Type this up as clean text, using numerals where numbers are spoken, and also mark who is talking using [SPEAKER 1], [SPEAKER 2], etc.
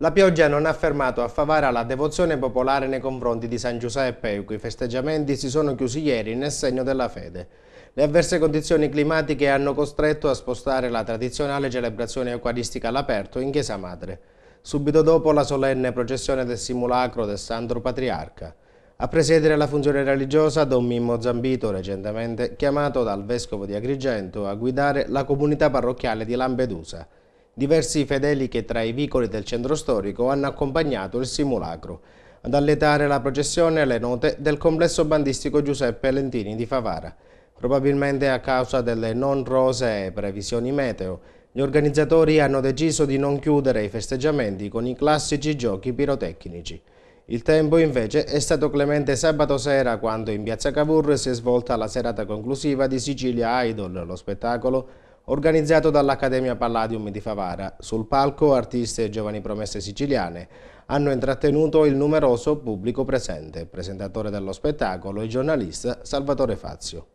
[SPEAKER 1] La pioggia non ha fermato a Favara la devozione popolare nei confronti di San Giuseppe, i cui festeggiamenti si sono chiusi ieri nel segno della fede. Le avverse condizioni climatiche hanno costretto a spostare la tradizionale celebrazione eucaristica all'aperto in Chiesa Madre, subito dopo la solenne processione del simulacro del Santo Patriarca. A presiedere la funzione religiosa Don Mimmo Zambito, recentemente chiamato dal Vescovo di Agrigento a guidare la comunità parrocchiale di Lampedusa. Diversi fedeli che tra i vicoli del centro storico hanno accompagnato il simulacro. Ad alletare la processione le note del complesso bandistico Giuseppe Lentini di Favara. Probabilmente a causa delle non rosee previsioni meteo, gli organizzatori hanno deciso di non chiudere i festeggiamenti con i classici giochi pirotecnici. Il tempo invece è stato clemente sabato sera quando in piazza Cavour si è svolta la serata conclusiva di Sicilia Idol, lo spettacolo organizzato dall'Accademia Palladium di Favara. Sul palco artisti e giovani promesse siciliane hanno intrattenuto il numeroso pubblico presente, presentatore dello spettacolo il giornalista Salvatore Fazio.